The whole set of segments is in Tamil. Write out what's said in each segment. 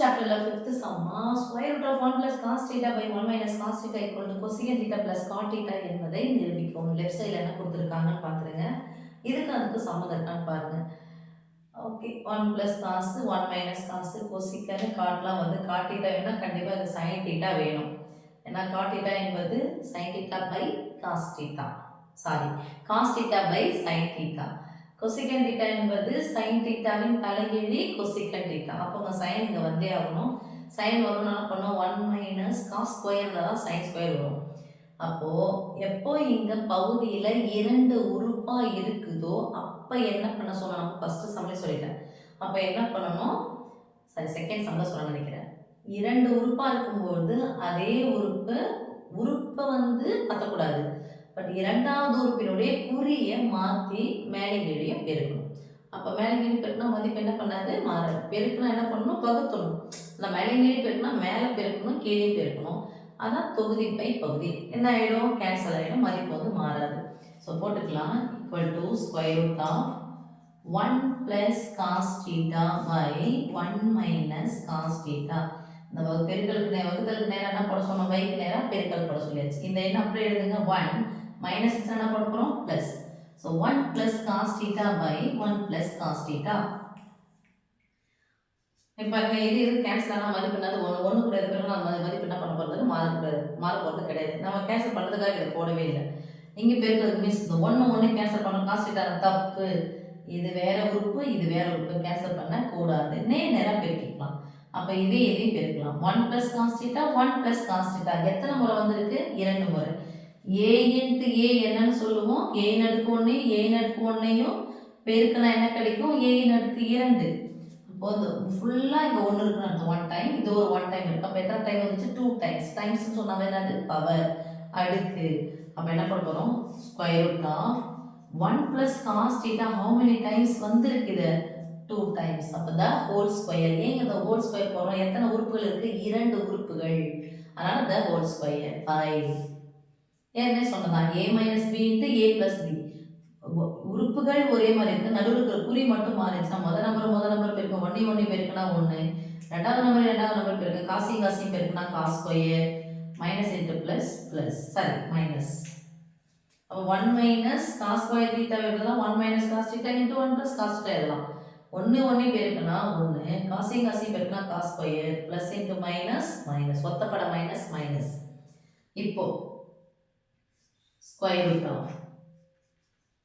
chapter fifth sum square root of 1 plus cos theta by 1 minus cos theta equal to cosecant theta plus cot theta என்பதை நிரூபிக்கவும். லெஃப்ட் சைடில் என்ன கொடுத்துருக்காங்கன்னு பார்த்துருங்க. இதுக்கு அதுக்கு சம்மந்தம் இருக்கான்னு பாருங்க. Okay, 1 plus cos 1 minus cos cosecant காட்லாம் வந்து cot theta வேணா கண்டிப்பாக இது sin theta வேணும். ஏன்னா cot theta என்பது sin theta by cos theta, sorry cos theta by sin theta. cosecant theta என்பது sin thetaவின் தலைகீழி cosecant theta. அப்போ உங்க sin இங்க வந்தே ஆகணும். sin வரும்னா பண்ணோம் 1 minus cos ஸ்கொயர் தான் sin ஸ்கொயர் வரும். அப்போ எப்போ இங்க பகுதியில இரண்டு உறுப்பா இருக்குதோ அப்ப என்ன பண்ண சொன்னாங்க? ஃபர்ஸ்ட் சம்ல சொல்லிட்டேன். அப்ப என்ன பண்ணணும்? சாரி செகண்ட் சம்ல சொல்ல நினைக்கிறேன். இரண்டு உறுப்பா இருக்கும்போது அதே உறுப்பை வந்து மாற்றக்கூடாது. பட் இரண்டாவது உறுப்பினுடைய குறியை மாற்றி மேலே கீழே பெருக்கணும். அப்போ மேலே கீழே பெருக்கினா மதிப்பு என்ன பண்ணாது? மாறாது. பெருக்கினா என்ன பண்ணணும்? பகுத்தணும். அந்த மேலே கீழே பெருக்கினா மேலே பெருக்கணும், கீழே பெருக்கணும். அதான் தொகுதி பை பகுதி. என்ன ஆகிடும்? கேன்சல் ஆகிடும். மதிப்பு வந்து மாறாது. ஸோ போட்டுக்கலாம். Equal to square root of 1 plus cos theta by 1 minus cos theta. இந்த வகுத்தலுக்கு நேரம் என்ன போட சொன்னோம்? பைக்கு நேரம் பெருக்கல் போட சொல்லியாச்சு. இந்த என்ன அப்படியே எழுதுங்க. 1 minus என்ன போட போகிறோம்? plus. So 1 plus cos theta by 1 plus cos theta. இப்போ இது கேன்சல் ஆனால் மதிப்பு என்னது? ஒன்று கூட இருக்கிறோம். நம்ம மதிப்பு என்ன பண்ண போகிறது? மாற போகிறது கிடையாது. நம்ம கேன்சல் பண்ணுறதுக்காக இதை போடவே இல்லை. இங்கே பெருக்கிறது மீன்ஸ் இந்த ஒன்று கேன்சல் பண்ணணும். காஸ் theta தப்பு. இது வேற உறுப்பு, இது வேற உறுப்பு. கேன்சல் பண்ண கூடாது. நேரம் பெருக்கிக்கலாம். அப்போ இதையும் பெருக்கலாம். 1 plus cos theta 1 plus cos theta எத்தனை முறை வந்திருக்கு? 2 முறை. a into a என்னன்னு சொல்லுவோம்? a ன் அடுக்கு 1 a ன் அடுக்கு 1ஐயும் பெருக்கினா என்ன கிடைக்கும்? a ன் அடுக்கு 2. அப்போ ஃபுல்லாக இங்கே 1 இருக்குன்னு அர்த்தம். 1 டைம், இது ஒரு 1 டைம் இருக்கு. அப்போ எத்தனை டைம் வந்துச்சு? 2 டைம்ஸ். டைம்ஸ்னு சொன்னாவே என்னது? பவர், அடுக்கு. அப்போ என்ன பண்ண போகிறோம்? Square root of 1 plus cos theta how many times வந்திருக்கு? இது 2 times. அப்போ the whole square. ஏங்க the whole square போகிறோம்? எத்தனை உறுப்புகள் இருக்கு? 2 உறுப்புகள். அதனால் the whole square 5. ஏற்கனவே சொன்னதான் a minus b into a plus b. உறுப்புகள் ஒரே மாதிரி இருக்கு. நடுவில் இருக்கிற குறி மட்டும் மாறிடுச்சா? முதல் நம்பர் பெருக்கும் 1 பெருக்குனா 1, ரெண்டாவது நம்பர் பெருக்கு காசி பெருக்குனா cos square, minus into plus plus sorry minus. அப்போ 1 மைனஸ் காஸ் ஸ்கொயர் தீட்டா எழுதலாம். 1 minus cos theta into 1 plus cos theta எழுதலாம். 1 பெருக்குனா 1, காசி பெருக்குனா cos square, plus into minus minus, ஒத்தப்பட மைனஸ் மைனஸ். இப்போ square root of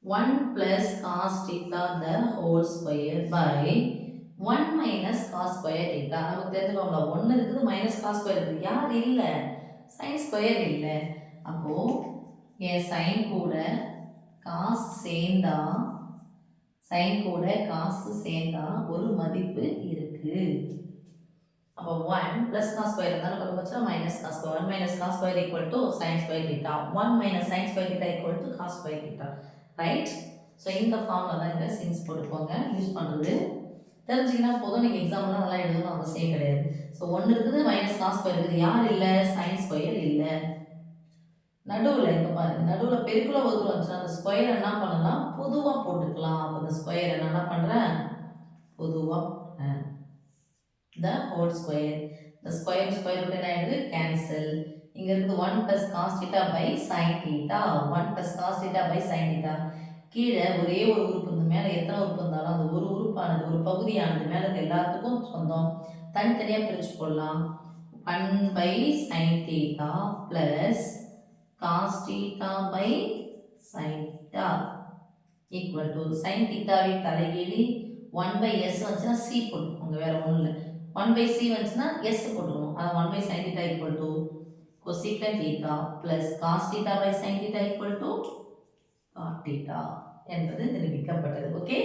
1 plus cos theta the whole square by 1 minus cos square theta. நமக்கு தெரிஞ்சுக்கோங்களா? 1 இருக்குது, மைனஸ் காஸ் ஸ்கொயர் இருக்குது. யார் இல்லை? சைன் ஸ்கொயர் இல்லை. அப்போ என் சைன் கூட காஸ் சேர்ந்தா ஒரு மதிப்பு இருக்கு. அப்போ 1 plus cos square இருந்தாலும் பக்கம் வச்சா minus cos square. 1 minus cos square equal to sin square theta. 1 minus sin square theta equal to cos square theta. Right? So இந்த ஃபார்ம்ல தான் இந்த சின்ஸ் போட்டுக்கோங்க. யூஸ் பண்ணுறது தெரிஞ்சிங்கன்னா போதும். நீங்கள் எக்ஸாம்லாம் அதெல்லாம் எழுதணும் அவசியம் கிடையாது. ஸோ 1 இருக்குது, மைனஸ் காஸ் ஸ்கொயர் இருக்குது. யார் இல்லை? சைன் ஸ்கொயர் இல்லை. நடுவில் இங்கே பாருங்க, நடுவில் பெருக்குள்ள வகுத்துல வந்துச்சுன்னா அந்த ஸ்கொயர் என்ன பண்ணலாம்? பொதுவாக போட்டுக்கலாம். அப்போ இந்த ஸ்கொயர் என்ன பண்ணுறேன்? பொதுவாக the whole square. The square root என்ன ஆயிடுது? கேன்சல். இங்க இருக்குது 1 plus cos theta by sin theta. 1 plus cos theta by sin theta. கீழே ஒரே ஒரு உறுப்பு, இந்த மேலே எத்தனை உறுப்பு இருந்தாலும் அந்த ஒரு உறுப்பானது, ஒரு பகுதியானது மேலே இருக்க எல்லாத்துக்கும் சொந்தம். தனித்தனியாக பிரித்து போடலாம். 1 by sin theta plus cos theta by sin theta equal to sin theta why தலைகீழி 1 by s வந்துச்சுன்னா c போட்டுக்கோங்க, வேற ஒன்றும் இல்லை. 1 by c வந்துச்சுன்னா s போட்டுக்கணும். அது 1 by sin theta equal to cosecant theta plus cos theta by sin theta equal to cot theta என்பது நிரூபிக்கப்பட்டது. ஓகே.